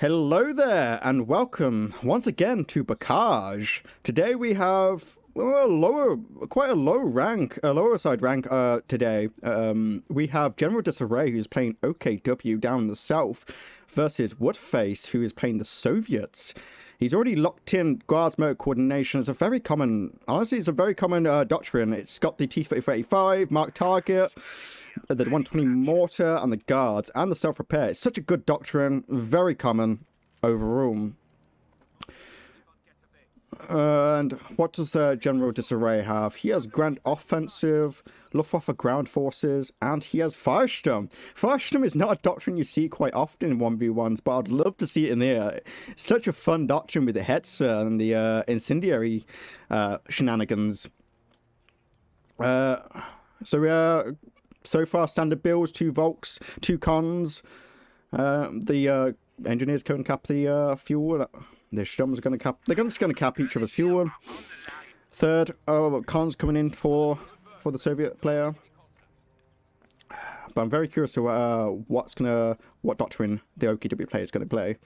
Hello there, and welcome once again to Bocage. Today we have quite a lower side rank today. We have General Disarray, who's playing OKW down in the south, versus Wutface, who is playing the Soviets. He's already locked in guards motor coordination. It's a very common, honestly, it's a very common doctrine. It's got the T-35 mark target, the 120 mortar, and the guards, and the self-repair. It's such a good doctrine, very common overall. And what does General Disarray have? He has Grand Offensive, Luftwaffe Ground Forces, and he has Firestorm. Firestorm is not a doctrine you see quite often in 1v1s, but I'd love to see it in there. Such a fun doctrine with the Hetzer and the incendiary shenanigans. So far, standard builds, 2 Volks, 2 Cons. The engineers couldn't cap the fuel. The Sturms are going to cap. They're just going to cap each other's fuel. Third, Cons coming in for the Soviet player. But I'm very curious to what doctrine the OKW player is going to play.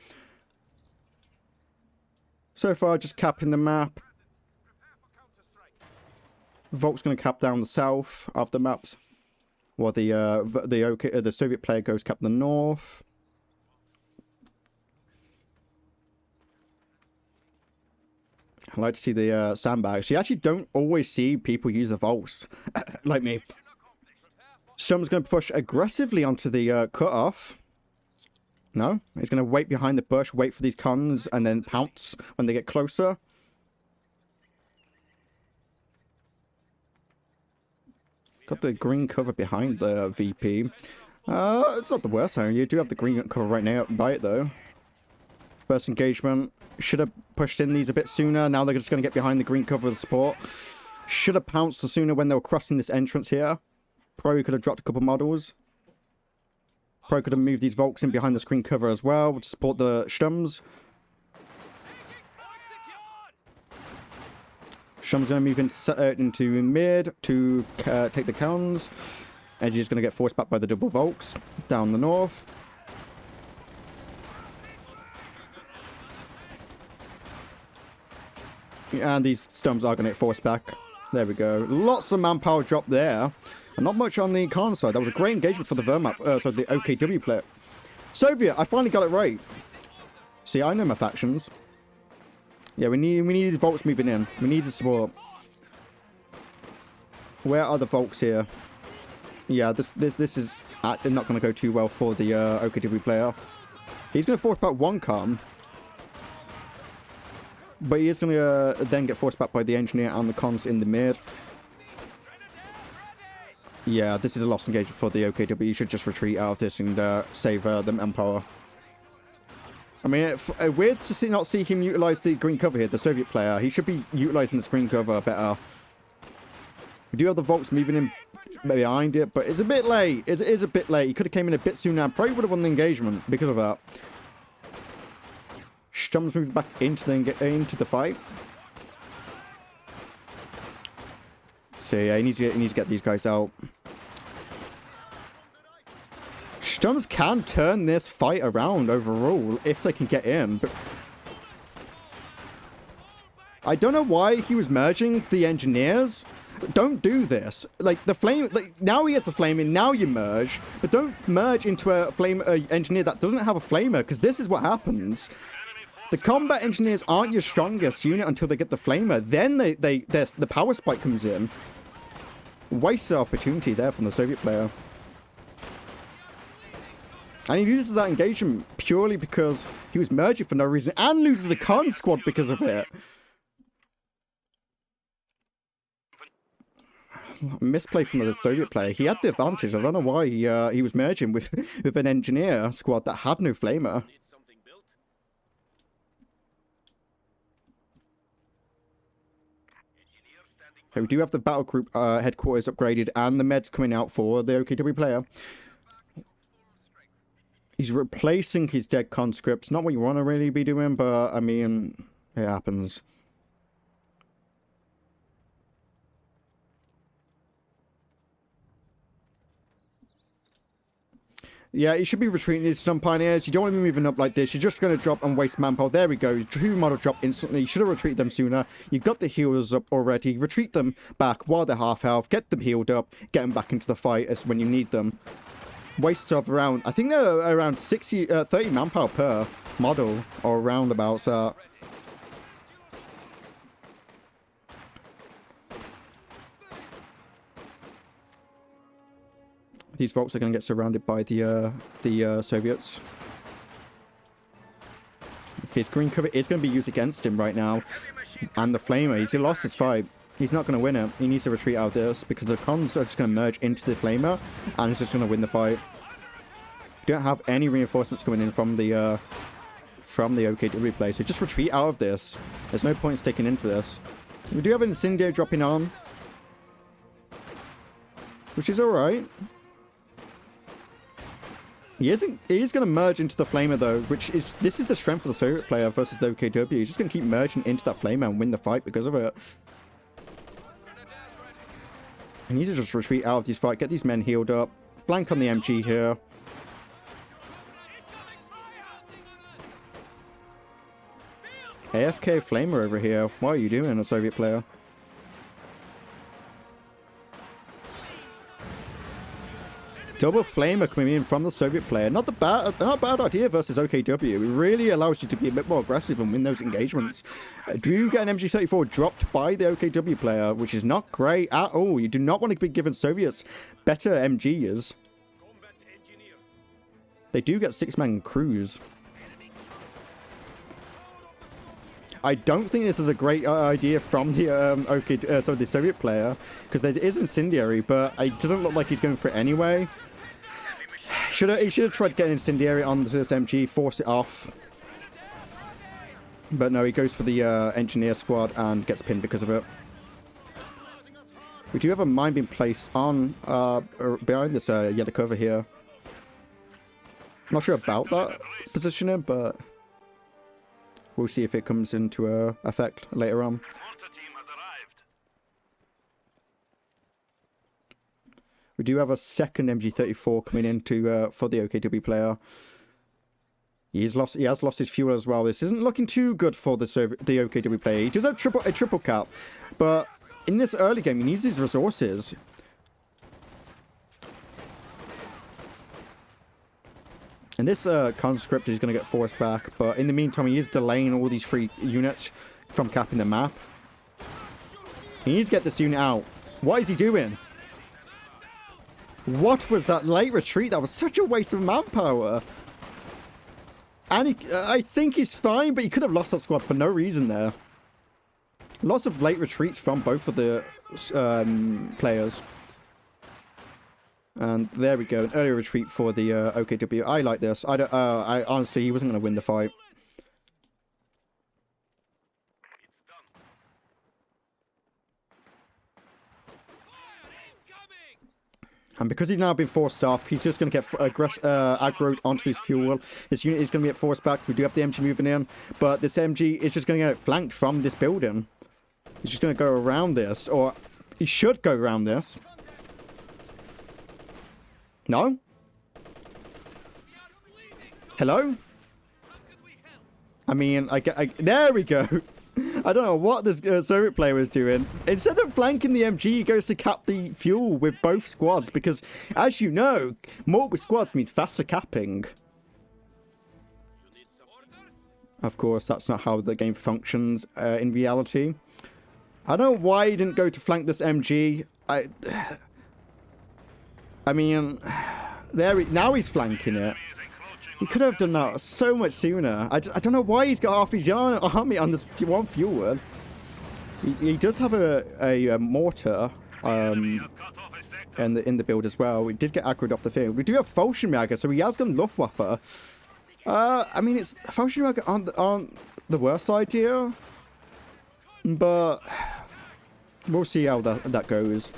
So far, just capping the map. Volk's going to cap down the south of the maps, while the Soviet player goes cap the north. I like to see the sandbags. You actually don't always see people use the Volks, like me. Sturm's going to push aggressively onto the cut-off. No, he's going to wait behind the bush, wait for these Cons, and then pounce when they get closer. Got the green cover behind the VP. It's not the worst though. You do have the green cover right now by it though. First engagement. Should have pushed in these a bit sooner. Now they're just going to get behind the green cover of the support. Should have pounced sooner when they were crossing this entrance here. Probably could have dropped a couple models. Probably could have moved these Volks in behind the screen cover as well to support the Sturms. Sturm's going to move into mid to take the Cons. Edgy is going to get forced back by the double Volks down the north. And these Sturms are going to get forced back. There we go. Lots of manpower drop there. And not much on the Khan side. That was a great engagement for the Wehrmacht, the OKW player. Soviet, I finally got it right. See, I know my factions. Yeah, we need these Volks moving in. We need the support. Where are the Volks here? Yeah, this is not going to go too well for the OKW player. He's going to force back one Khan. But he is going to then get forced back by the engineer and the Cons in the mid. Yeah, this is a lost engagement for the OKW. You should just retreat out of this and save them manpower. I mean, it's weird to not see him utilize the green cover here, the Soviet player. He should be utilizing the green cover better. We do have the Volks moving in behind it, but it's a bit late. It is a bit late. He could have came in a bit sooner. Probably would have won the engagement because of that. Sturm's moving back into the fight. So yeah, he needs to get these guys out. Sturms can turn this fight around overall if they can get in. But I don't know why he was merging the engineers. Don't do this. Like the flame. Like now he has the flame in. Now you merge, but don't merge into a flame engineer that doesn't have a flamer, because this is what happens. The combat engineers aren't your strongest unit until they get the flamer. Then the power spike comes in. Wasted opportunity there from the Soviet player. And he loses that engagement purely because he was merging for no reason and loses the Khan squad because of it. Misplay from the Soviet player. He had the advantage. I don't know why he was merging with an engineer squad that had no flamer. Okay, we do have the battle group headquarters upgraded and the meds coming out for the OKW player. He's replacing his dead conscripts. Not what you want to really be doing, but I mean, it happens. Yeah, you should be retreating these stun pioneers. You don't want to be moving up like this. You're just going to drop and waste manpower. There we go. 2 model drop instantly. You should have retreated them sooner. You got the healers up already. Retreat them back while they're half health. Get them healed up. Get them back into the fight as when you need them. Waste of around, I think they're around 30 manpower per model or roundabouts. These Volks are going to get surrounded by the Soviets. His green cover is going to be used against him right now. And the Flamer, he's lost this fight. He's not going to win it. He needs to retreat out of this because the cons are just going to merge into the Flamer. And he's just going to win the fight. We don't have any reinforcements coming in from the OKW play. So just retreat out of this. There's no point sticking into this. We do have an Incendio dropping on. Which is alright. He is going to merge into the Flamer though, this is the strength of the Soviet player versus the OKW. He's just going to keep merging into that Flamer and win the fight because of it. He needs to just retreat out of this fight, get these men healed up, flank on the MG here. AFK Flamer over here. What are you doing, a Soviet player? Double Flamer coming in from the Soviet player. Not a bad idea versus OKW. It really allows you to be a bit more aggressive and win those engagements. Do you get an MG34 dropped by the OKW player, which is not great at all. You do not want to be giving Soviets better MGs. They do get 6-man crews. I don't think this is a great idea from the the Soviet player, because there is Incendiary, but it doesn't look like he's going for it anyway. He should have tried to get an Incendiary on this MG, force it off. But no, he goes for the Engineer squad and gets pinned because of it. We do have a mine being placed on behind this yellow cover here. I'm not sure about that positioning, but we'll see if it comes into effect later on. We do have a second MG34 coming in for the OKW player. He has lost his fuel as well. This isn't looking too good for the OKW player. He does have a triple cap, but in this early game, he needs his resources. And this conscript is going to get forced back, but in the meantime, he is delaying all these free units from capping the map. He needs to get this unit out. What is he doing? What was that late retreat? That was such a waste of manpower. And I think he's fine, but he could have lost that squad for no reason there. Lots of late retreats from both of the players. And there we go, an early retreat for the OKW. I like this. I honestly, he wasn't going to win the fight. And because he's now been forced off, he's just going to get aggroed onto his fuel. This unit is going to get forced back. We do have the MG moving in, but this MG is just going to get flanked from this building. He's just going to go around this, or he should go around this. No? Hello? I mean, there we go. I don't know what this Soviet player was doing. Instead of flanking the MG, he goes to cap the fuel with both squads, because, as you know, more with squads means faster capping. Of course, that's not how the game functions in reality. I don't know why he didn't go to flank this MG. I mean, now he's flanking it. He could have done that so much sooner. I don't know why he's got half his army on this one fuel. He does have a mortar in the build as well. We did get aggroed off the field. We do have Fallschirmjäger, so he has got Luftwaffe. I mean, it's Fallschirmjäger aren't the worst idea, but we'll see how that goes.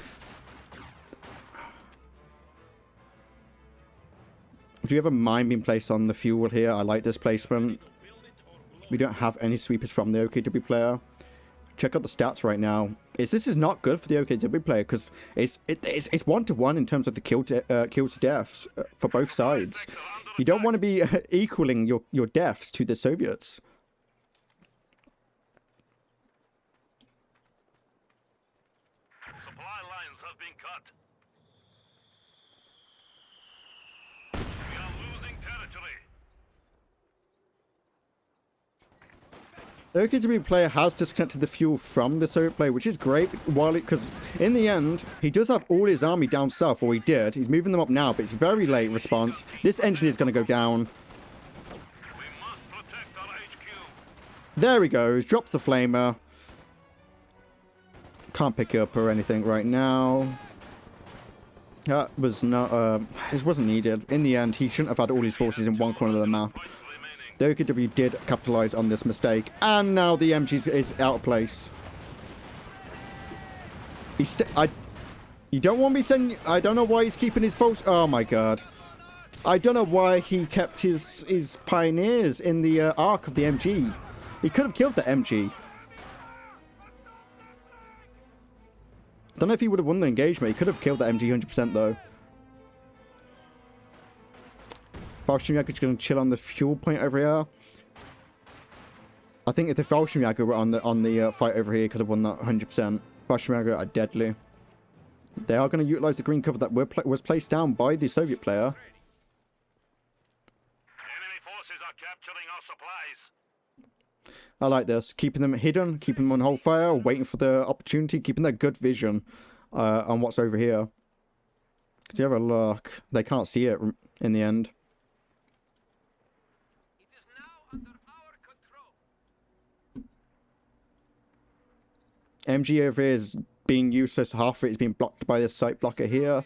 Do you have a mine being placed on the fuel here? I like this placement. We don't have any sweepers from the OKW player. check out the stats right now. This is not good for the OKW player because it's 1-to-1 in terms of the kills to deaths for both sides. You don't want to be equaling your deaths to the Soviets. Supply lines have been cut. We are losing territory. The OKW player has disconnected the fuel from the Soviet player, which is great, because in the end, he does have all his army down south, or he did. He's moving them up now, but it's very late response. This engine is going to go down. We must protect our HQ. There he goes, drops the flamer. Can't pick up or anything right now. That was not, it wasn't needed. In the end, he shouldn't have had all his forces in one corner of the map. The OKW did capitalize on this mistake, and now the MG is out of place. You don't want me saying. I don't know why he's keeping his false. Oh my god! I don't know why he kept his pioneers in the arc of the MG. He could have killed the MG. Don't know if he would have won the engagement. He could have killed the MG 100% though. Fallschirmjäger is going to chill on the fuel point over here. I think if the Fallschirmjäger were on the fight over here, he could have won that 100%. Fallschirmjäger are deadly. They are going to utilize the green cover that was placed down by the Soviet player. Enemy forces are capturing our supplies. I like this. Keeping them hidden, keeping them on hold fire, waiting for the opportunity, keeping their good vision on what's over here. Because you have a look, they can't see it in the end. MG over here is being useless. Half of it is being blocked by this site blocker here.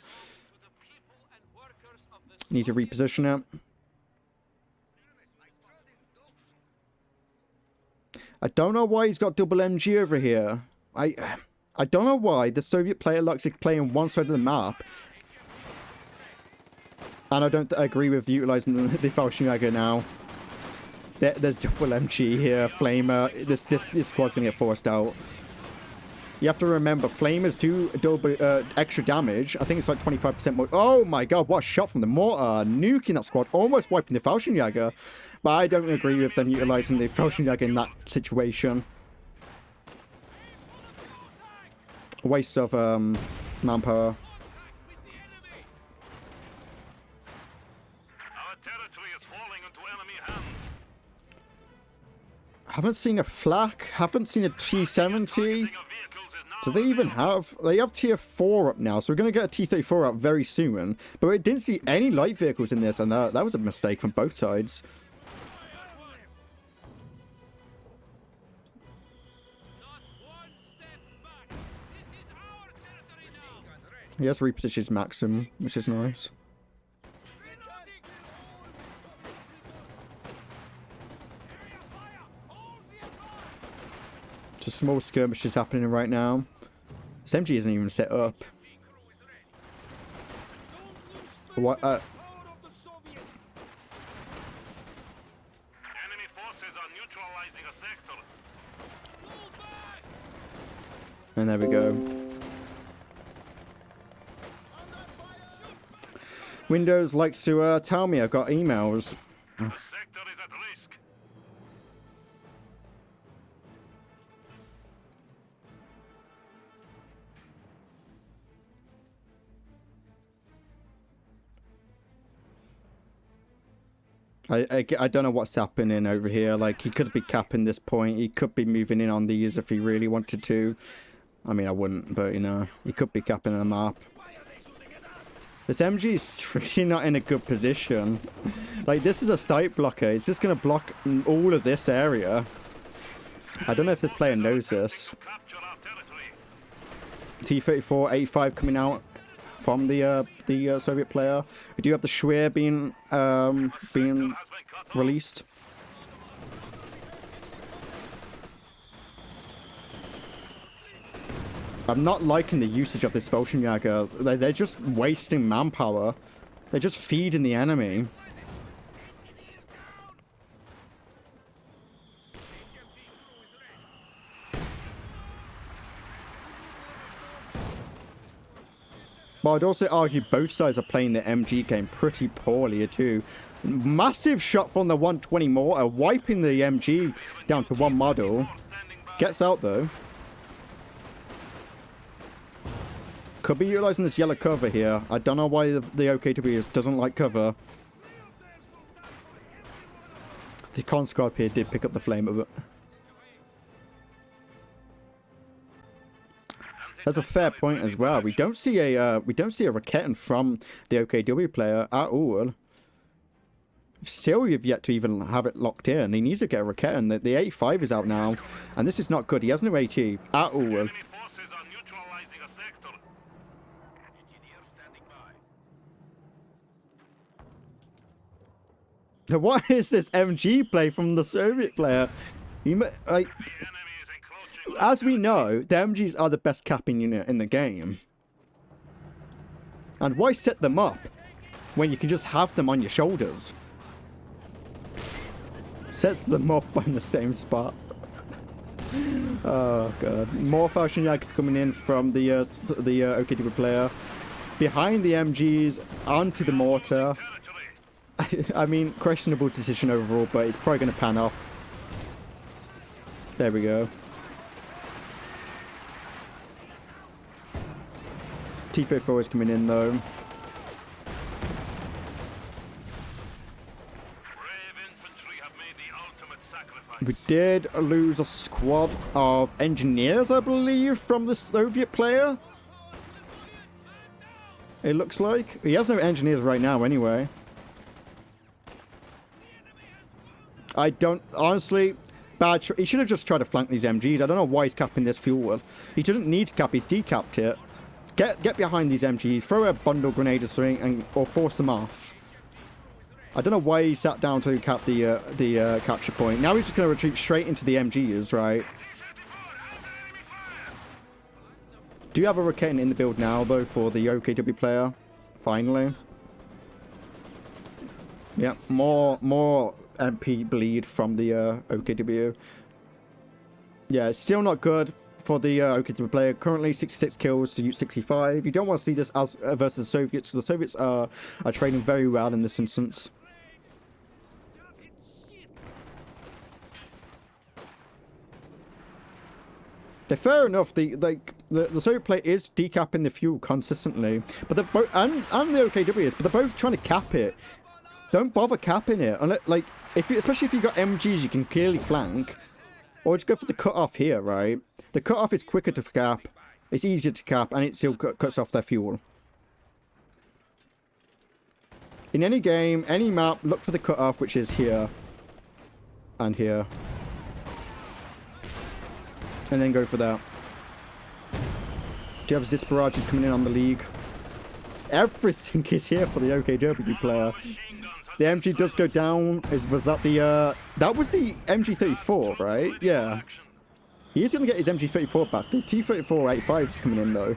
Need to reposition it. I don't know why he's got double MG over here. I don't know why the Soviet player likes to play on one side of the map. And I don't agree with utilizing the Fallschirmjäger now. There's double MG here, Flamer. This squad's gonna get forced out. You have to remember, Flamers do double extra damage. I think it's like 25% more. Oh my god, what a shot from the mortar. Nuking that squad, almost wiping the Fallschirmjäger. But I don't agree with them utilizing the Fallschirmjäger in that situation. A waste of manpower. Our territory is falling into enemy hands. Haven't seen a flak, haven't seen a T-70. So they even have, they have tier 4 up now, so we're going to get a T-34 up very soon. But we didn't see any light vehicles in this, and that was a mistake from both sides. He has repositioned his Maxim, which is nice. Just small skirmishes happening right now. This MG isn't even set up. What? Enemy forces are neutralizing a sector. And there we go. Windows likes to tell me I've got emails. The sector is at risk. I don't know what's happening over here. Like, he could be capping this point. He could be moving in on these if he really wanted to. I mean, I wouldn't, but, you know, he could be capping the map. This MG is really not in a good position. Like, this is a site blocker. It's just going to block all of this area. I don't know if this player knows this. T-34, 85 coming out from the Soviet player. We do have the Schwer being released. I'm not liking the usage of this Fallschirmjäger. They're just wasting manpower. They're just feeding the enemy. But I'd also argue both sides are playing the MG game pretty poorly here too. Massive shot from the 120 mortar, wiping the MG down to one model. Gets out though. Could be utilizing this yellow cover here. I don't know why the OKW doesn't like cover. The conscribe here did pick up the flame of it. That's a fair point as well. We don't see a Raketin from the OKW player at all. Still, you've yet to even have it locked in. He needs to get a Raketin. The 85 is out now, and this is not good. He has no AT at all. Enemy forces are neutralizing a sector. Engineer standing by. What is this MG play from the Soviet player? Like, The enemy is encroaching. as we know, the MGs are the best capping unit in the game. And why set them up when you can just have them on your shoulders? Sets them up on the same spot. Oh god. More Falconiac coming in from the OKW player. Behind the MGs, onto the mortar. I mean, questionable decision overall, but it's probably going to pan off. There we go. T-34 is coming in though. We did lose a squad of engineers, I believe, from the Soviet player. It looks like. He has no engineers right now anyway. I don't... Honestly, bad... He should have just tried to flank these MGs. I don't know why he's capping this fuel. He shouldn't need to cap. He's decapped it. Get behind these MGs. Throw a bundle grenade or something, or force them off. I don't know why he sat down to cap the capture point. Now he's just going to retreat straight into the MGs, right? Do you have a Raketin in the build now, though, for the OKW player? Finally. Yeah, more MP bleed from the OKW. Yeah, it's still not good for the OKW player. Currently 66 kills to 65. You don't want to see this as versus the Soviets. The Soviets are trading very well in this instance. Fair enough. The Soviet player is decapping the fuel consistently, but they're both and the OKW is, but they're both trying to cap it. Don't bother capping it, unless, like, especially if you've got MGs, you can clearly flank, or just go for the cutoff here, right? The cutoff is quicker to cap, it's easier to cap, and it still cuts off their fuel. In any game, any map, look for the cutoff, which is here and here. And then go for that. Do you have Zis barrages coming in on the league? Everything is here for the OKW player. The MG does go down. Was that the that was the MG34, right? Yeah. He is going to get his MG34 back. The T-34 85 is coming in though.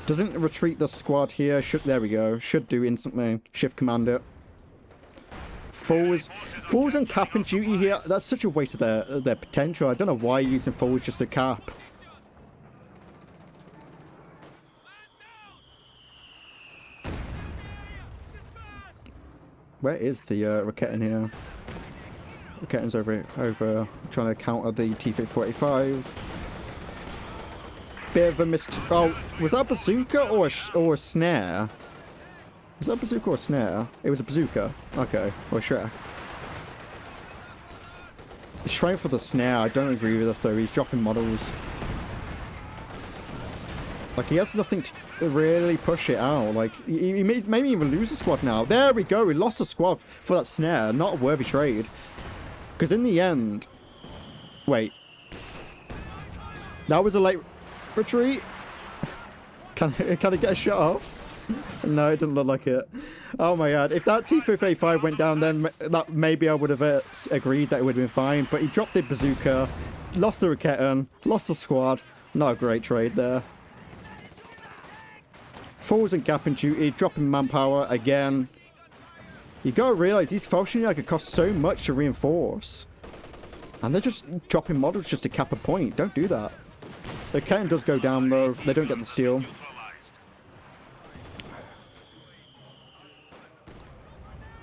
Doesn't retreat the squad here. There we go. Should do instantly. Shift command it. Falls on capping duty here. That's such a waste of their potential. I don't know why you're using falls just to cap. Where is the Raketin here? Raketin's over trying to counter the T-3485. Bit of a missed. Oh, was that a bazooka or a snare? Was that a bazooka or a snare? It was a bazooka. Okay, or Shrek. He's trying for the snare. I don't agree with this though. He's dropping models. Like, he has nothing to really push it out. Like, he may even lose the squad now. There we go. He lost the squad for that snare. Not a worthy trade. Because in the end... Wait. That was a late retreat? Can I get a shot off? No, it didn't look like it. Oh my god. If that T-35 went down, then that maybe I would have agreed that it would have been fine. But he dropped the bazooka, lost the Raketin, lost the squad. Not a great trade there. Falls and gap in duty, dropping manpower again. You gotta realize these Falchioniac could cost so much to reinforce. And they're just dropping models just to cap a point. Don't do that. The cannon does go down though. They don't get the steal.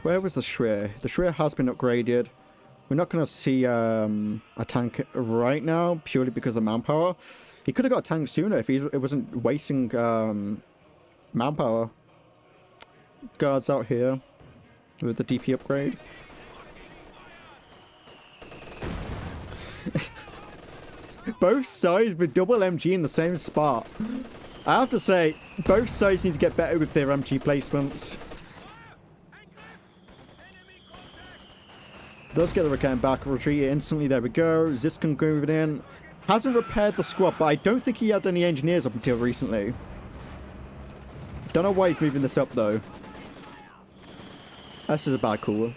Where was the Shreya? The Shreya has been upgraded. We're not going to see a tank right now, purely because of manpower. He could have got a tank sooner if it wasn't wasting manpower. Guards out here with the DP upgrade. Both sides with double MG in the same spot. I have to say, both sides need to get better with their MG placements. Does get the return back, retreat instantly, there we go. Ziskan moving in. Hasn't repaired the squad, but I don't think he had any engineers up until recently. Don't know why he's moving this up though. This is a bad call.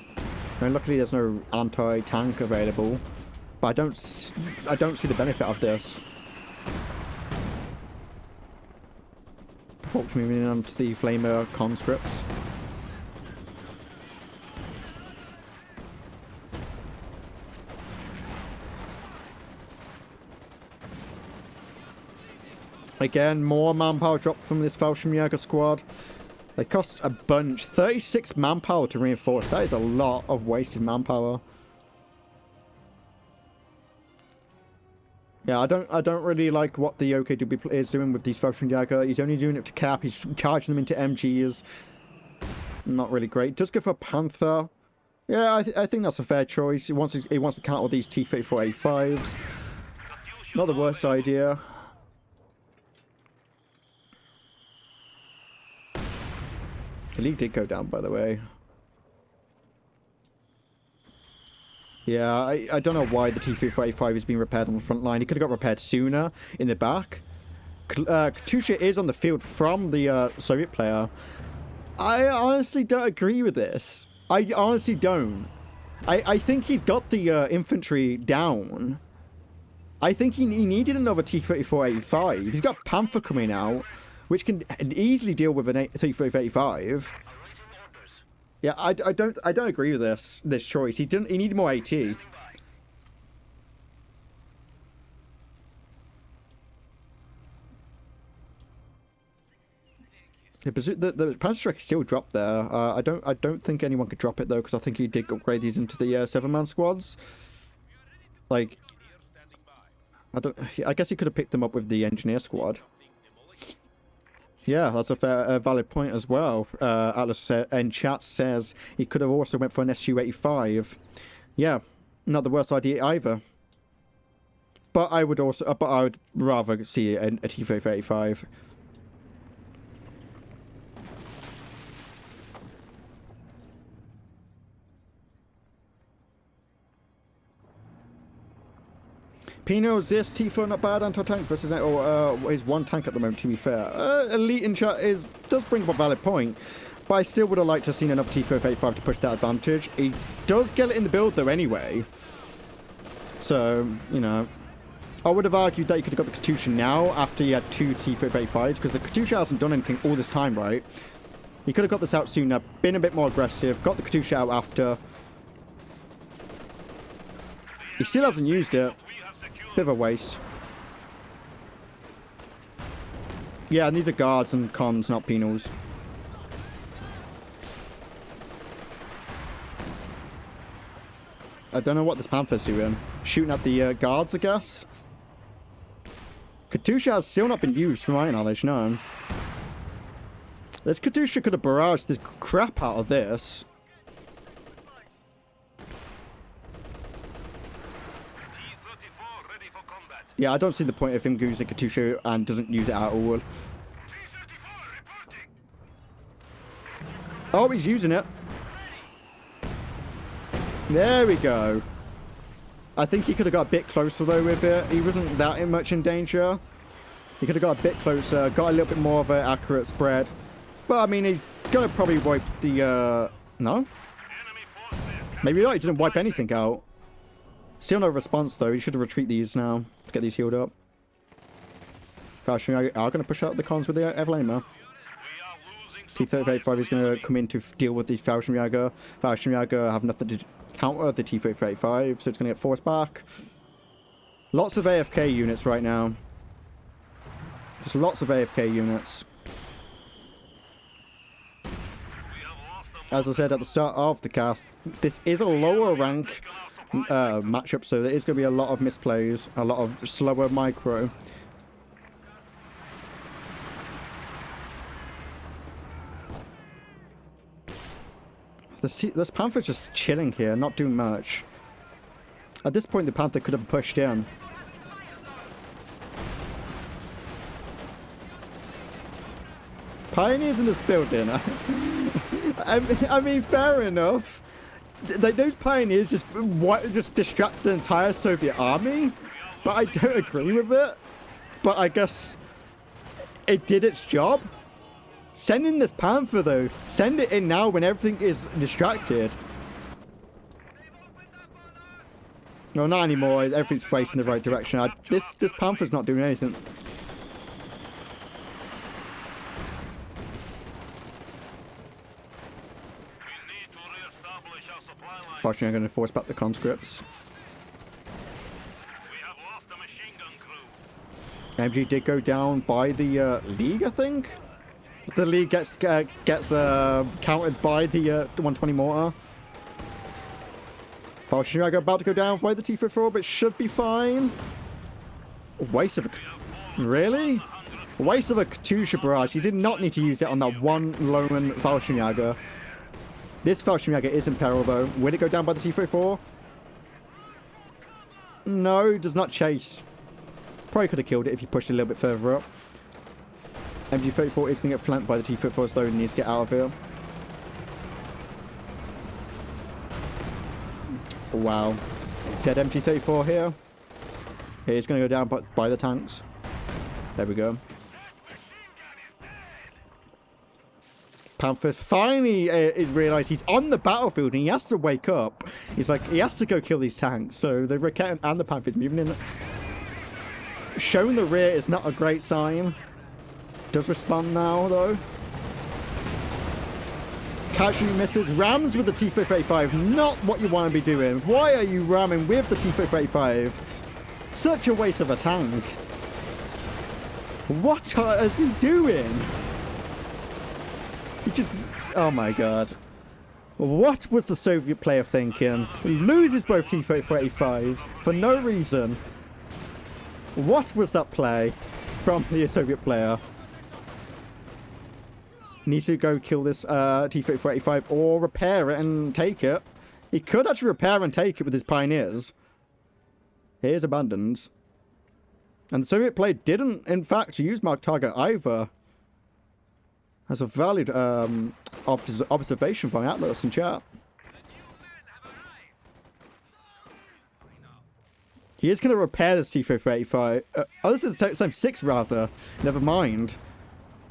And luckily there's no anti-tank available. But I don't see the benefit of this. Folks moving in onto the flamer conscripts. Again, more manpower dropped from this Fallschirmjäger squad. They cost a bunch. 36 manpower to reinforce. That is a lot of wasted manpower. Yeah, I don't really like what the OKW is doing with these Fallschirmjäger. He's only doing it to cap. He's charging them into MGs. Not really great. Does go for Panther. Yeah, I think that's a fair choice. He wants to counter these T-34A5s. Not the worst idea. The league did go down, by the way. Yeah, I don't know why the T-34A5 is being repaired on the front line. He could have got repaired sooner in the back. Katusha is on the field from the Soviet player. I honestly don't agree with this. I honestly don't. I think he's got the infantry down. I think he needed another T-34A5. He's got Panther coming out, which can easily deal with an T-34A5. Yeah, I don't agree with this choice. He needed more AT. The Panzerstrike is still dropped there. I don't think anyone could drop it though, because I think he did upgrade these into the 7-man squads. Like, I guess he could have picked them up with the engineer squad. Yeah, that's a fair, valid point as well. Atlas in chat says he could have also went for an SU-85. Yeah, not the worst idea either. But I would rather see a T-35. Pino's this T4 not bad anti-tank versus is one tank at the moment, to be fair. Elite in chat does bring up a valid point, but I still would have liked to have seen another T485 to push that advantage. He does get it in the build though anyway. So, you know, I would have argued that he could have got the Katusha now after he had two T485s, because the Katusha hasn't done anything all this time, right? He could have got this out sooner, been a bit more aggressive, got the Katusha out after. He still hasn't used it. Bit of a waste. Yeah, and these are guards and cons, not penals. I don't know what this Panther's doing. Shooting at the guards, I guess. Katusha has still not been used, from my knowledge, no. This Katusha could have barraged the crap out of this. Yeah, I don't see the point of him using Katusha and doesn't use it at all. Oh, he's using it. There we go. I think he could have got a bit closer though with it. He wasn't that much in danger. He could have got a bit closer, got a little bit more of an accurate spread. But I mean, he's gonna probably wipe the no? Maybe not, he doesn't wipe anything out. Still no response though, he should have retreated these now to get these healed up. Fashion are going to push out the cons with the Evlamer. T-35 is going to come in to deal with the Fallschirmjäger. Fallschirmjäger have nothing to counter the T-35, so it's going to get forced back. Lots of AFK units right now. Just lots of AFK units. as I said at the start of the cast, this is a lower rank matchup, so there is going to be a lot of misplays, a lot of slower micro. This Panther's just chilling here, not doing much. At this point, the Panther could have pushed in. Pioneers in this building. I mean, fair enough. Those pioneers just distracted the entire Soviet army, but I don't agree with it. But I guess it did its job. Send in this Panther, though. Send it in now when everything is distracted. No, not anymore. Everything's facing the right direction. This Panther's not doing anything. Fortunately, I'm going to force back the conscripts. We have lost a machine gun crew. MG did go down by the League, I think. The League gets countered by the 120 mortar. Fortunately, I'm about to go down by the T-54, but should be fine. A waste of a... Really? A waste of a Katusha barrage. You did not need to use it on that one lone Fallschirmjäger. This Fallschirmjäger is in peril, though. Will it go down by the T-34? No, does not chase. Probably could have killed it if you pushed it a little bit further up. MG-34 is going to get flanked by the T-34, so he needs to get out of here. Wow. Dead MG-34 here. He's going to go down by the tanks. There we go. Panther finally is realised he's on the battlefield and he has to wake up. He's like, he has to go kill these tanks. So the Rocket and the Panther's moving in. Showing the rear is not a great sign. Does respond now, though. Catching misses. Rams with the T-35. Not what you want to be doing. Why are you ramming with the T-35? Such a waste of a tank. What is he doing? He just... Oh my god. What was the Soviet player thinking? He loses both T-35s for no reason. What was that play from the Soviet player? Needs to go kill this T-35 or repair it and take it. He could actually repair and take it with his pioneers. Here's abandoned. And the Soviet player didn't, in fact, use mark target either. That's a valid observation from Atlas in chat. He is going to repair the T-35. Oh, this is Time 6 rather. Never mind.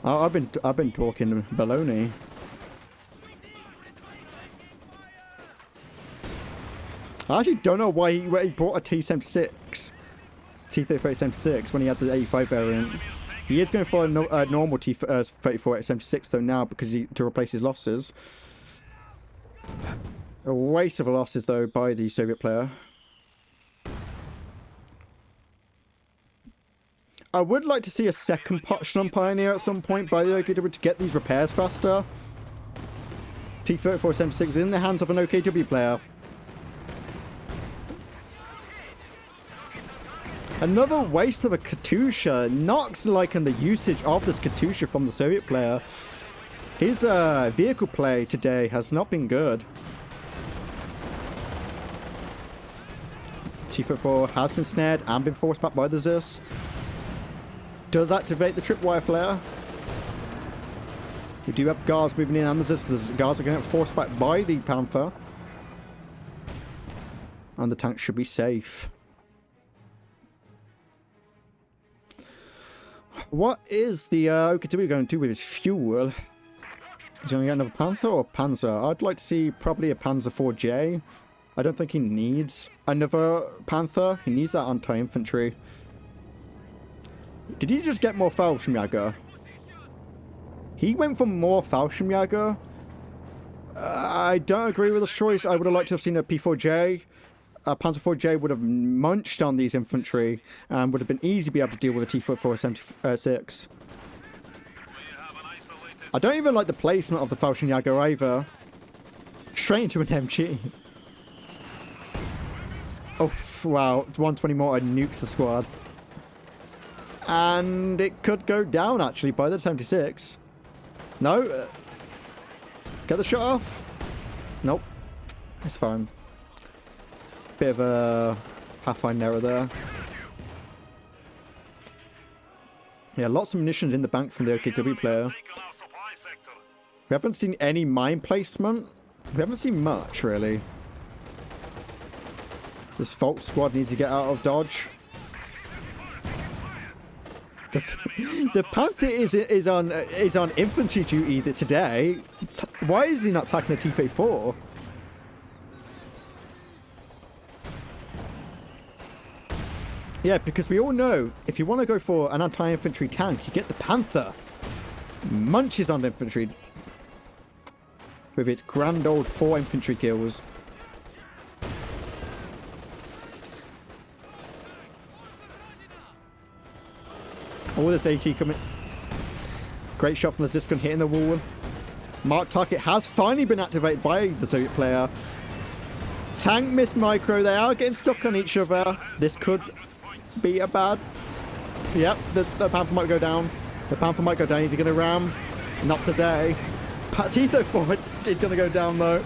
I've been talking baloney. I actually don't know why he brought a T-76, T-35-76 when he had the 85 variant. He is going for a normal T-34-76 though now because to replace his losses. A waste of losses though by the Soviet player. I would like to see a second Potsdam Pioneer at some point by the OKW to get these repairs faster. T-34-76 in the hands of an OKW player. Another waste of a Katusha. Not liking the usage of this Katusha from the Soviet player. His vehicle play today has not been good. T-34 has been snared and been forced back by the Zeus. Does activate the tripwire flare. We do have guards moving in and the Zeus because the guards are going to get forced back by the Panther. And the tank should be safe. What is the OKW going to do with his fuel? Is he going to get another Panther or Panzer? I'd like to see probably a Panzer 4J. I don't think he needs another Panther. He needs that anti-infantry. Did he just get more Fallschirmjäger? He went for more Fallschirmjäger. I don't agree with this choice. I would have liked to have seen a P4J. A Panzer 4J would have munched on these infantry and would have been easy to be able to deal with a T-476. I don't even like the placement of the Fallschirmjäger either. straight into an MG. Oh, wow. 120 mortar nukes the squad. And it could go down, actually, by the 76. No. Get the shot off. Nope. It's fine. Bit of a pathfinder error there. Yeah, lots of munitions in the bank from the OKW player. We haven't seen any mine placement. We haven't seen much, really. This Fault squad needs to get out of dodge. The Panther is on infantry duty today. Why is he not attacking the T-34? Yeah, because we all know if you want to go for an anti-infantry tank, you get the Panther. Munches on infantry with its grand old 4 infantry kills. All this AT coming. Great shot from the Ziscon hitting the wall. Mark target has finally been activated by the Soviet player. Tank missed micro. They are getting stuck on each other. This could be a bad. Yep, the Panther might go down. The Panther might go down. Is he going to ram? Not today. T-34 is going to go down though.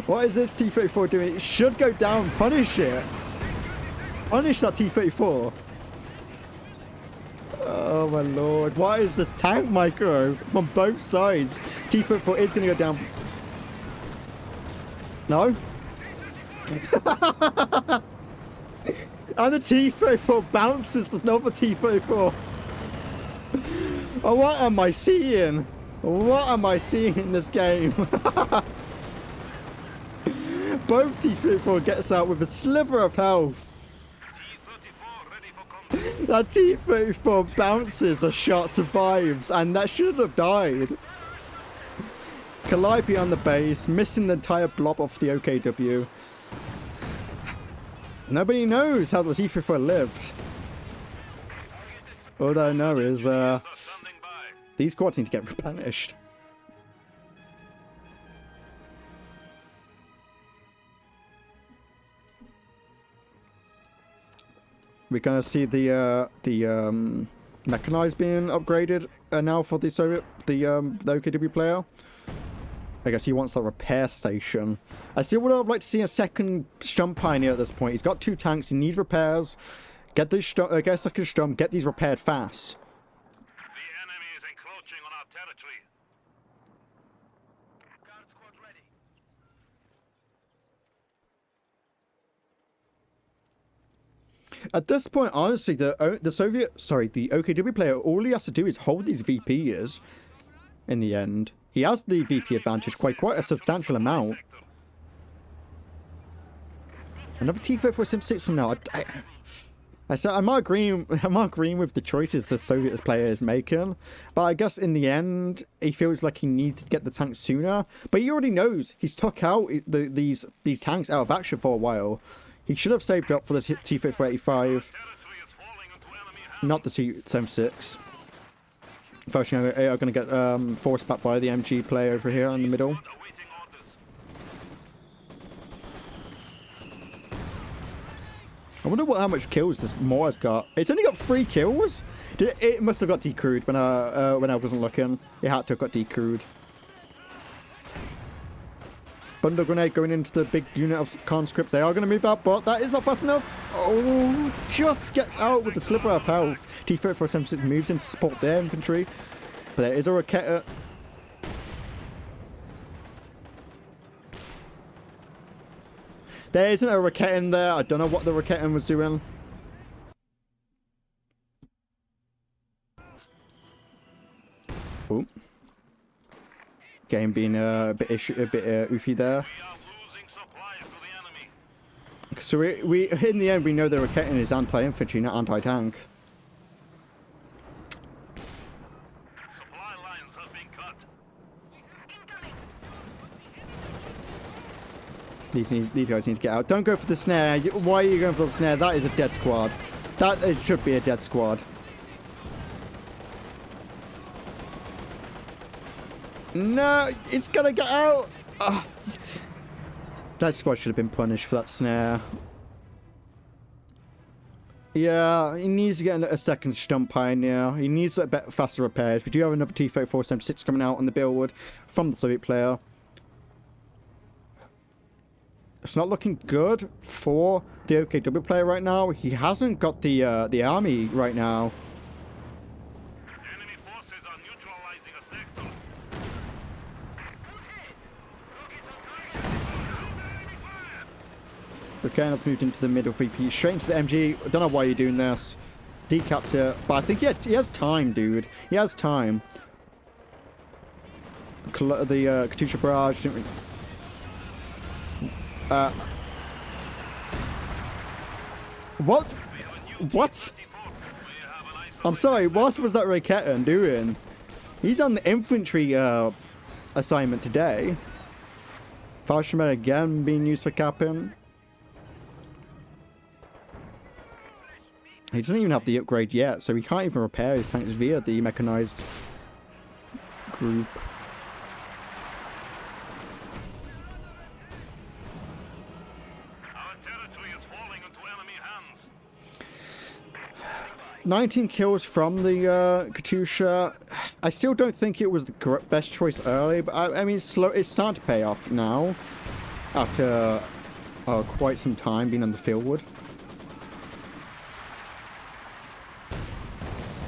What is this T-34 doing? It should go down. Punish it. Punish that T-34. Oh my lord. What is this tank micro on both sides? T-34 is going to go down. No? And the T-34 bounces another T-34. Oh, what am I seeing? What am I seeing in this game? Both T-34 gets out with a sliver of health. That T-34 bounces, a shot survives, and that should have died. Calliope on the base, missing the entire blob off the OKW. Nobody knows how the T-34 lived. All I know is these squads need to get replenished. We're gonna see the mechanized being upgraded now for the OKW player. I guess he wants a repair station. I still would have liked to see a second Stump Pioneer at this point. He's got 2 tanks. He needs repairs. Get a second Stump. Get these repaired fast. The enemy is encroaching on our territory. Guard squad ready. At this point, honestly, the OKW player, all he has to do is hold these VPs. In the end, he has the VP advantage quite a substantial amount. Another T-34 Sim 6 from now. I said I'm not agreeing with the choices the Soviet player is making, but I guess in the end he feels like he needs to get the tanks sooner. But he already knows he's took out these tanks out of action for a while. He should have saved up for the T-34-85, not the T-76. Unfortunately, I'm going to get forced back by the MG player over here in the middle. I wonder how much kills this mortar's got. It's only got 3 kills. It must have got decrewed when I wasn't looking. It had to have got decrewed. Bundle grenade going into the big unit of conscripts. They are going to move that, but that is not fast enough. Oh, just gets out with a sliver of health. T-34-76 moves in to support their infantry. But there is a Raketa. There isn't a Raketa in there. I don't know what the Raketa was doing. Ooh. Game being a bit oofy there. So we in the end we know the Raketa is anti-infantry, not anti-tank. Supply lines have been cut. These guys need to get out. Don't go for the snare. Why are you going for the snare? That is a dead squad. It should be a dead squad. No, it's gonna get out. That squad should have been punished for that snare. Yeah, he needs to get a second stump pioneer. He needs a bit faster repairs. We do have another T-34-76 coming out on the build from the Soviet player. It's not looking good for the OKW player right now. He hasn't got the army right now. Enemy forces are neutralizing a sector. Okay, let's move into the middle VP. Straight into the MG. I don't know why you're doing this. Decaps it. But I think he has time, dude. He has time. The Katusha barrage didn't what? What? I'm sorry, what was that Raketan doing? He's on the infantry assignment today. Fallschirm again being used for capping. He doesn't even have the upgrade yet, so he can't even repair his tanks via the mechanized group. Our territory is falling into enemy hands. 19 kills from the Katusha. I still don't think it was the best choice early, but I mean, it's starting to pay off now after quite some time being on the field.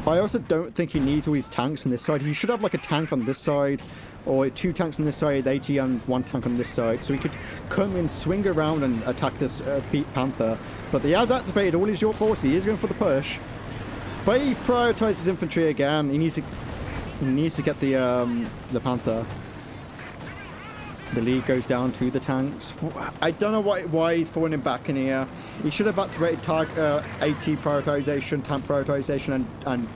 I also don't think he needs all these tanks on this side. He should have like a tank on this side, or 2 tanks on this side, 80 and 1 tank on this side, so he could come in, swing around and attack this Panther. But he has activated all his York forces. He is going for the push, but he prioritizes infantry again. He needs to get the Panther. The lead goes down to the tanks. I don't know why he's falling back in here. He should have activated target AT prioritization, tank prioritization, and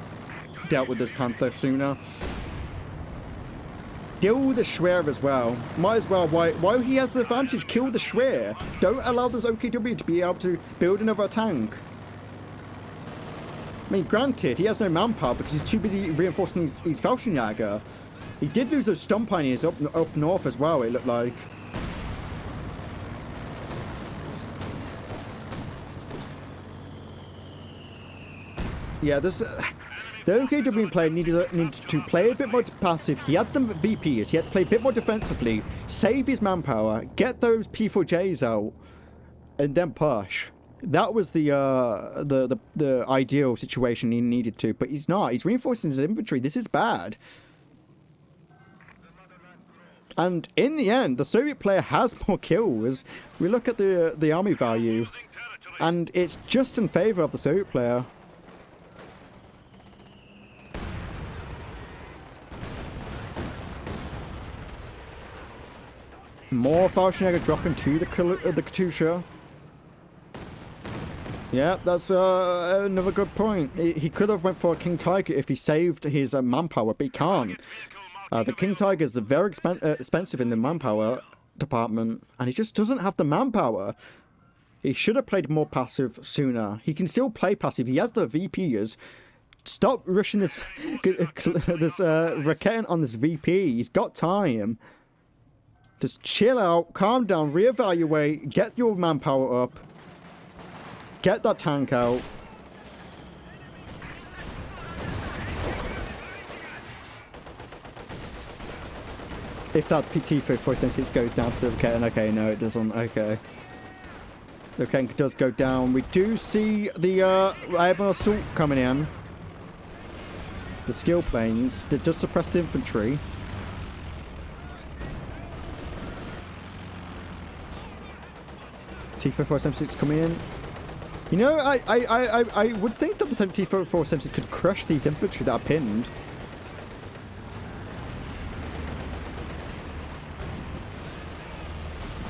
dealt with this Panther sooner. Deal with the Schwer as well. Might as well, while he has the advantage, kill the Schwer. Don't allow this OKW to be able to build another tank. I mean, granted, he has no manpower because he's too busy reinforcing his Fallschirmjäger. He did lose those stump pioneers up north as well, it looked like. Yeah, this... the OKW player needed to play a bit more passive. He had the VPs. He had to play a bit more defensively, save his manpower, get those P4Js out, and then push. That was the ideal situation he needed to, but he's not. He's reinforcing his infantry. This is bad. And in the end, the Soviet player has more kills. We look at the army value, and it's just in favor of the Soviet player. More Fallschirmjäger dropping to the Katusha. Yeah, that's another good point. He could have went for a King Tiger if he saved his manpower, but he can't. The King Tiger is very expensive in the manpower department, and he just doesn't have the manpower. He should have played more passive sooner. He can still play passive. He has the VPs. Stop rushing this Raketan on this VP. He's got time. Just chill out, calm down, reevaluate, get your manpower up, get that tank out. If that PT-476 goes down to the Raketan, okay, no, it doesn't, okay. The Raketan does go down. We do see the airborne assault coming in. The skill planes that does suppress the infantry. T-476 coming in. You know, I would think that the T-476 could crush these infantry that are pinned.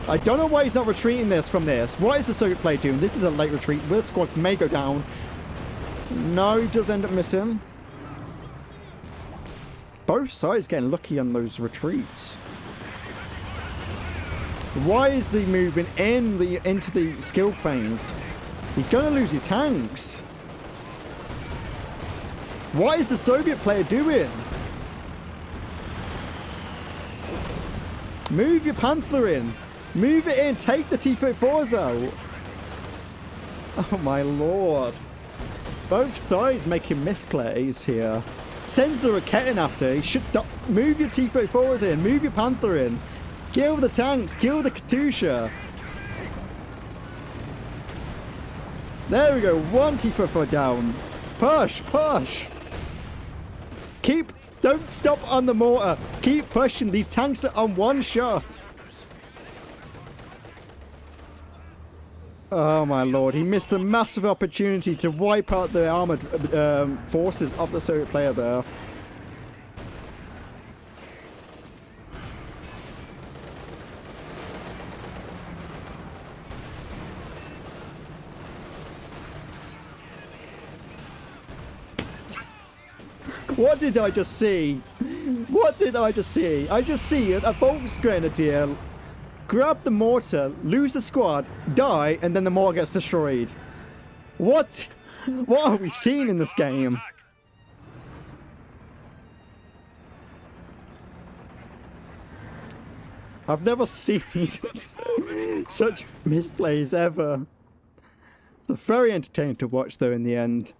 I don't know why he's not retreating from this. What is the Soviet player doing? This is a late retreat. This squad may go down. No, he does end up missing. Both sides getting lucky on those retreats. Why is he moving into the skill planes? He's going to lose his tanks. What is the Soviet player doing? Move your Panther in. Move it in. Take the T-34s out. Oh my lord. Both sides making misplays here. Sends the Rocket in after. He should move your T-34s in. Move your Panther in. Kill the tanks. Kill the Katusha. There we go. One T-34 down. Push. Push. Don't stop on the mortar. Keep pushing. These tanks are on one shot. Oh my lord. He missed a massive opportunity to wipe out the armored forces of the Soviet player there. What did I just see? What did I just see? I just see a Volks Grenadier grab the mortar, lose the squad, die, and then the mortar gets destroyed. What? What are we seeing in this game? I've never seen such misplays ever. It's very entertaining to watch though in the end.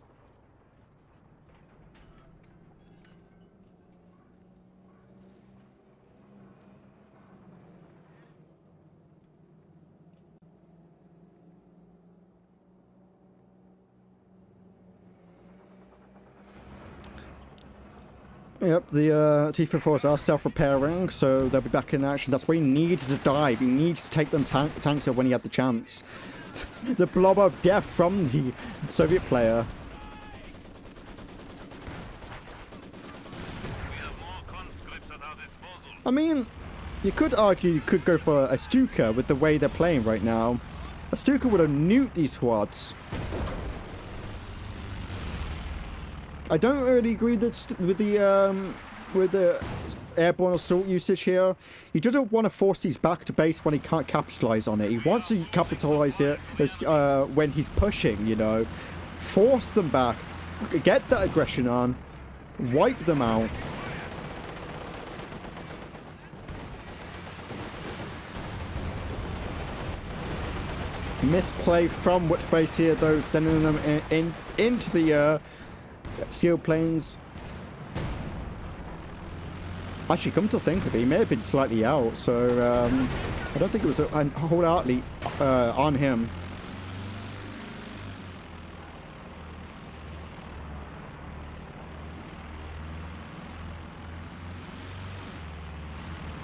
Yep, the T-34s are self-repairing, so they'll be back in action. That's why he needed to dive. He needs to take them tanks out when he had the chance. The blob of death from the Soviet player. We have more conscripts at our disposal. I mean, you could argue you could go for a Stuka with the way they're playing right now. A Stuka would have nuked these squads. I don't really agree with the airborne assault usage here. He doesn't want to force these back to base when he can't capitalize on it. He wants to capitalize it when he's pushing, you know. Force them back. Get that aggression on. Wipe them out. Misplay from Wutface here, though, sending them into the steel planes. Actually, come to think of it, he may have been slightly out, so I don't think it was wholeheartedly on him.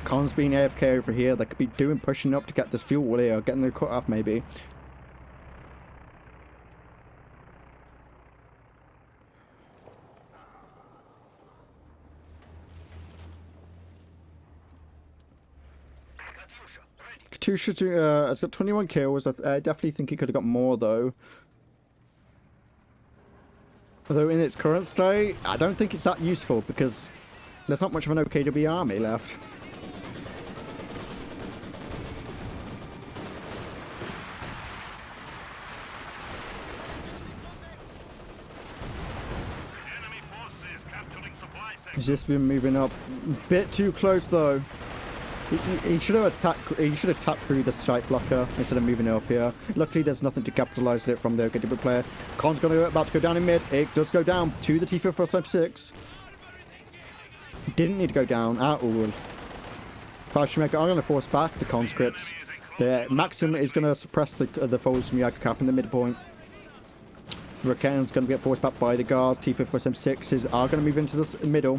Khan's being AFK over here. They could be pushing up to get this fuel here, getting their cut off maybe. Katusha has got 21 kills. I definitely think he could have got more though. Although in its current state, I don't think it's that useful because there's not much of an OKW army left. Enemy forces capturing supply sector. He's just been moving up. Bit too close though. He should have attacked. He should have tapped through the strike blocker instead of moving up here. Luckily, there's nothing to capitalize it from the OKW player. Khan's about to go down in mid. It does go down to the T-476. Didn't need to go down at all. Fashmaker are going to force back the conscripts. The Maxim is going to suppress the foes from Yaku Cap in the midpoint. Raken's going to get forced back by the guard. T-476s are going to move into the middle.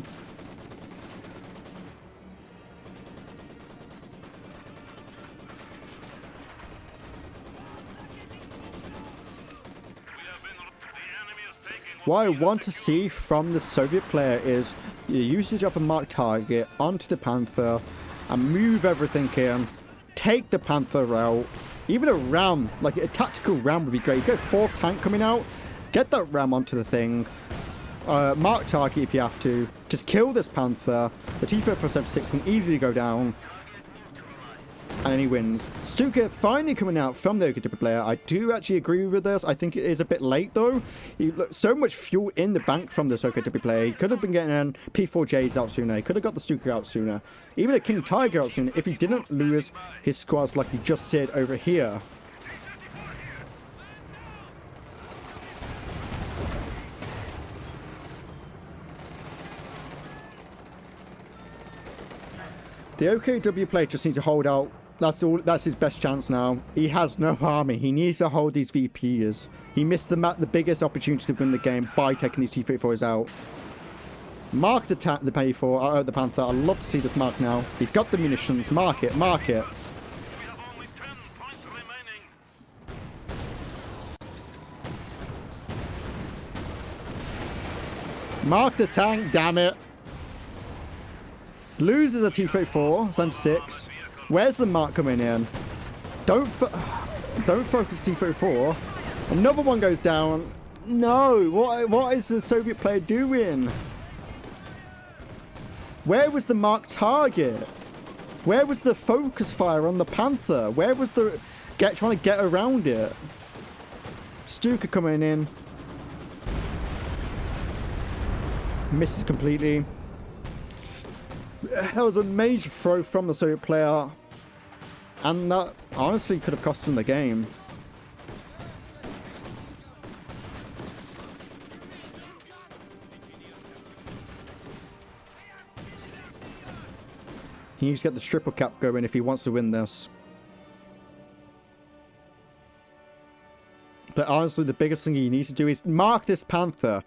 What I want to see from the Soviet player is the usage of a marked target onto the Panther and move everything in. Take the Panther out. Even a ram, like a tactical ram would be great. He's got a 4th tank coming out. Get that ram onto the thing. Mark target if you have to. Just kill this Panther. The T-476 can easily go down. And then he wins. Stuka finally coming out from the OKW player. I do actually agree with this. I think it is a bit late though. So much fuel in the bank from this OKW player. He could have been getting P4Js out sooner. He could have got the Stuka out sooner. Even a King Tiger out sooner if he didn't lose his squads like he just did over here. The OKW player just needs to hold out. That's his best chance now. He has no army. He needs to hold these VPs. He missed the biggest opportunity to win the game by taking these T-34s out. Mark the Panther. I'd love to see this mark now. He's got the munitions. Mark it. Mark it. We have only 10 points remaining. Mark the tank. Damn it. Loses a T-34. So I'm 6. Where's the mark coming in? Don't focus T-34. Another one goes down. No. What is the Soviet player doing? Where was the marked target? Where was the focus fire on the Panther? Where was the trying to get around it? Stuka coming in. Misses completely. That was a major throw from the Soviet player. And that honestly could have cost him the game. He needs to get the triple cap going if he wants to win this. But honestly, the biggest thing he needs to do is mark this Panther,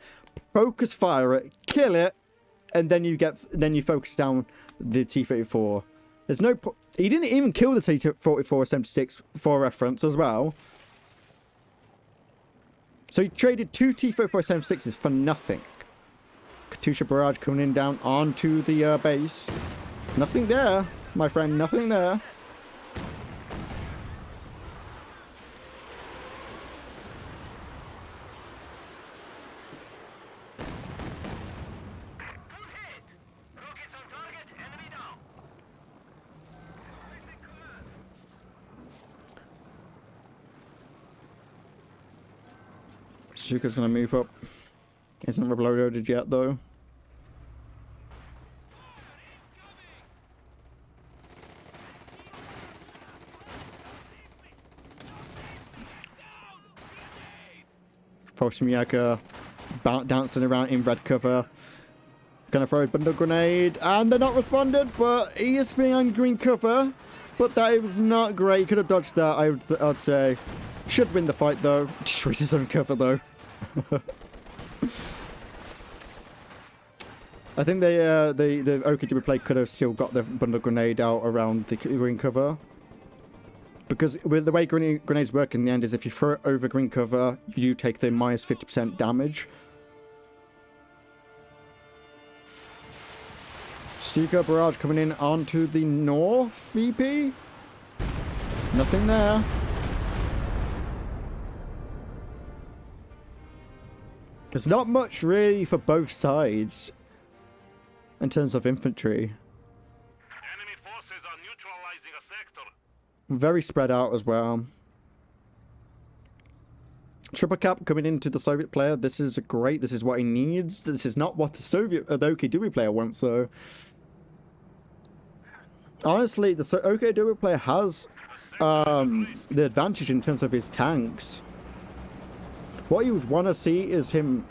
focus fire it, kill it, and then you focus down the T-34. There's no he didn't even kill the T-44-76 for reference as well. So he traded 2 T-44-76s for nothing. Katusha Barrage coming in down onto the base. Nothing there, my friend. Nothing there. Stuka's gonna move up. Isn't reloaded yet though. Forsmiaka dancing around in red cover. Gonna throw a bundle grenade, and they're not responded, but he is being on green cover. But that was not great. He could have dodged that, I'd say. Should win the fight though. Destroys his own cover though. I think the OKW play could have still got the bundle grenade out around the green cover. Because with the way grenades work in the end is if you throw it over green cover, you do take the minus 50% damage. Stuka Barrage coming in onto the north VP. Nothing there. There's not much really for both sides in terms of infantry. Enemy forces are neutralizing a sector. Very spread out as well. Triple cap coming into the Soviet player. This is great. This is what he needs. This is not what the OKW player wants though. Honestly, the OKW player has the advantage in terms of his tanks. What you would want to see is him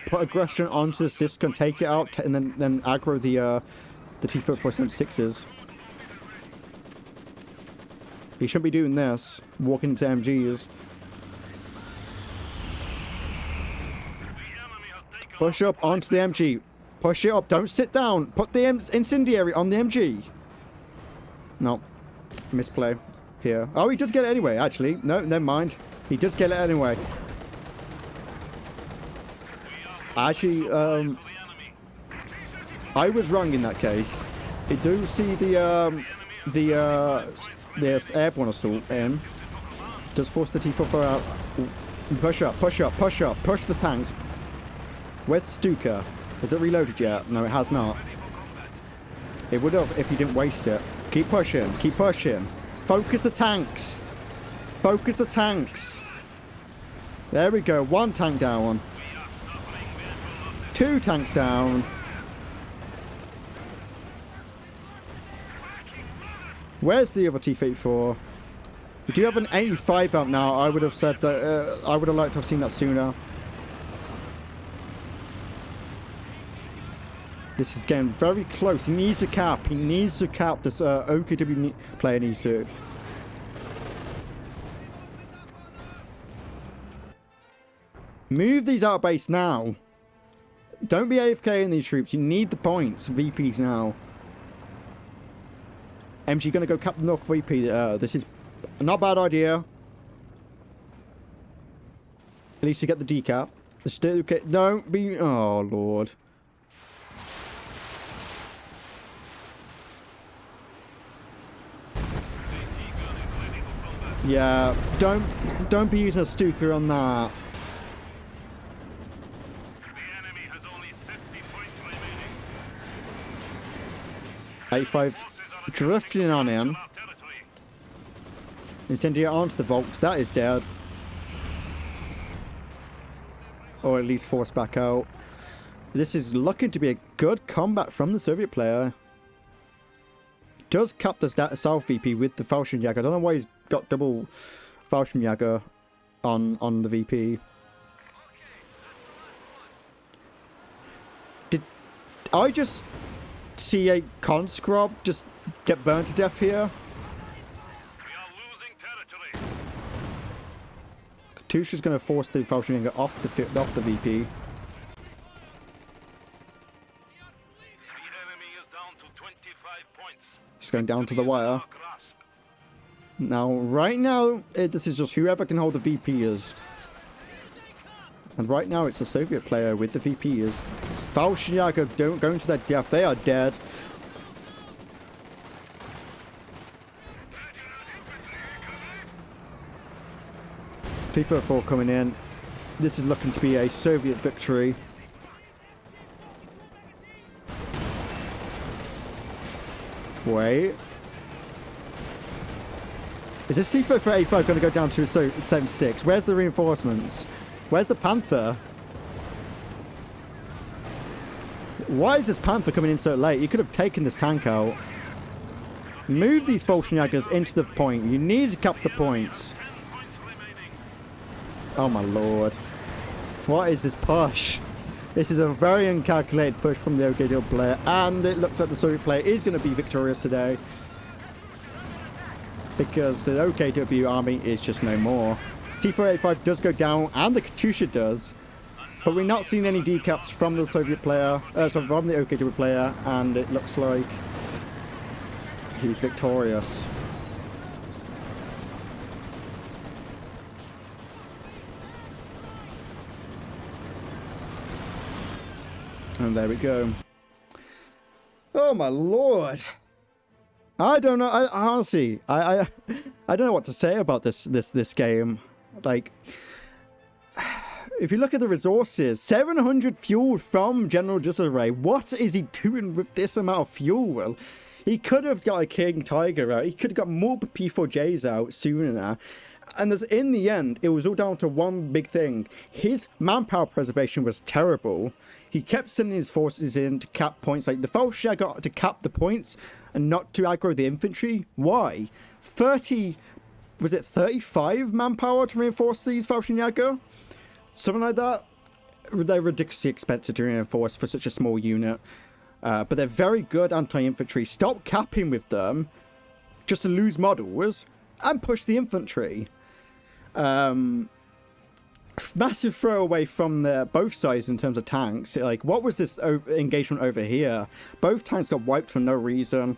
put aggression onto the Cisco and take it out, and then aggro the T-44-76s. He shouldn't be doing this, walking into MGs. Push up onto the MG. Push it up. Don't sit down. Put the incendiary on the MG. No. Misplay here. Oh, he does get it anyway, actually. No, never mind. He does get it anyway. Actually, I was wrong in that case. I do see the airborne assault in. Does force the T-44 out. Push up, push up, push up. Push the tanks. Where's Stuka? Is it reloaded yet? No, it has not. It would have if you didn't waste it. Keep pushing, keep pushing. Focus the tanks. Focus the tanks. There we go. 1 tank down. 2 tanks down. Where's the other T-34? We do have an 85 out now. I would have said that. I would have liked to have seen that sooner. This is getting very close. He needs to cap. He needs to cap. This OKW player needs to. Move these out of base now. Don't be AFK in these troops. You need the points. VPs now. MG going to go cap the North VP. This is not a bad idea. At least you get the decap. Still, okay. Don't be. Oh, Lord. Yeah, don't be using a Stuker on that. The enemy has only 50 points remaining. 85 drifting on him. Incendiary onto the Volks. That is dead. Or at least forced back out. This is looking to be a good combat from the Soviet player. Does cap the South VP with the Fallschirmjäger. I don't know why he's got double Fallschirmjäger on the VP. Did I just see a conscript just get burned to death here? We are losing territory. Katusha's going to force the Fallschirmjäger off the VP. Just going down to the wire. Now, right now, this is just whoever can hold the VP is. And right now, it's the Soviet player with the VP is. Fallschirmjäger don't go into their death. They are dead. T-34 coming in. This is looking to be a Soviet victory. Wait. Is this C-485 going to go down to 76? Where's the reinforcements? Where's the Panther? Why is this Panther coming in so late? You could have taken this tank out. Move these Fallschirmjägers into the point. You need to cap the points. Oh my lord. What is this push? This is a very uncalculated push from the OKW player, and it looks like the Soviet player is going to be victorious today. Because the OKW army is just no more. T-485 does go down, and the Katusha does. But we're not seeing any decaps from the Soviet player, from the OKW player, and it looks like he's victorious. And there we go. Oh my lord! I don't know. Honestly, I don't know what to say about this game. Like, if you look at the resources, 700 fuel from General Disarray. What is he doing with this amount of fuel? He could have got a King Tiger out. He could have got more P4Js out sooner. And in the end, it was all down to one big thing. His manpower preservation was terrible. He kept sending his forces in to cap points. Like, the Fallschirmjäger got to cap the points and not to aggro the infantry. Why? 35 manpower to reinforce these Fallschirmjäger? Something like that? They're ridiculously expensive to reinforce for such a small unit. But they're very good anti-infantry. Stop capping with them just to lose models and push the infantry. Massive throwaway from both sides in terms of tanks. Like, what was this engagement over here? Both tanks got wiped for no reason.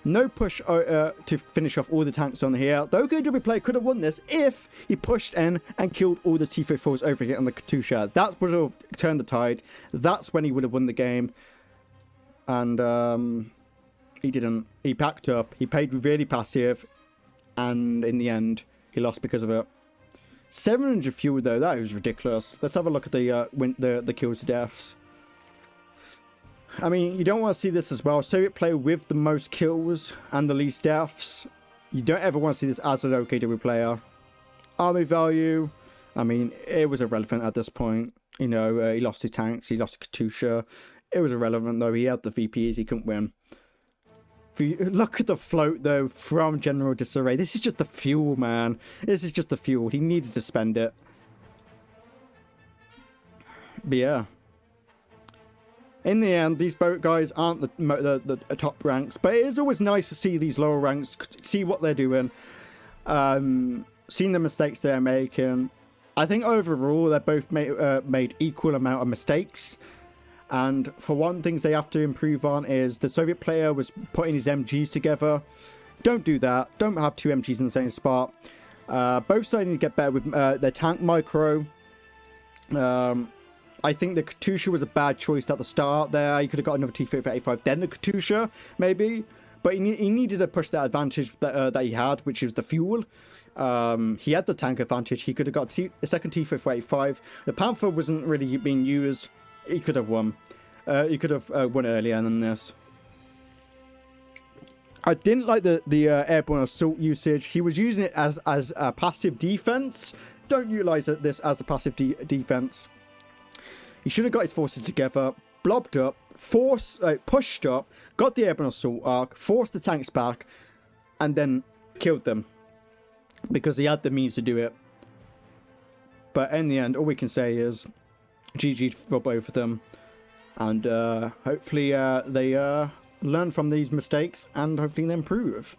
No push to finish off all the tanks on here. The OKW player could have won this if he pushed in and killed all the T-34s over here on the Katusha. That would have turned the tide. That's when he would have won the game. And he didn't. He packed up. He played really passive. And in the end, he lost because of it. 700 fuel though, that was ridiculous. Let's have a look at the kills to deaths. I mean, you don't want to see this as well. Soviet player with the most kills and the least deaths. You don't ever want to see this as an OKW player. Army value, I mean, it was irrelevant at this point. You know, he lost his tanks, he lost Katusha. It was irrelevant, though. He had the VPs, he couldn't win. Look at the float, though, from General Disarray. This is just the fuel, man. This is just the fuel. He needed to spend it. But yeah. In the end, these boat guys aren't the top ranks, but it is always nice to see these lower ranks, see what they're doing, seeing the mistakes they're making. I think overall, they're both made equal amount of mistakes. And for one, things they have to improve on is the Soviet player was putting his MGs together. Don't do that. Don't have two MGs in the same spot. Both sides need to get better with their tank micro. I think the Katusha was a bad choice at the start there. You could have got another T-35, then the Katusha, maybe. But he needed to push that advantage that he had, which is the fuel. He had the tank advantage. He could have got a second T-35. The Panther wasn't really being used. He could have won. He could have won earlier than this. I didn't like the airborne assault usage. He was using it as a passive defense. Don't utilize this as the passive defense. He should have got his forces together, blobbed up, pushed up, got the airborne assault arc, forced the tanks back, and then killed them. Because he had the means to do it. But in the end, all we can say is GG for both of them. And hopefully they learn from these mistakes and hopefully they improve.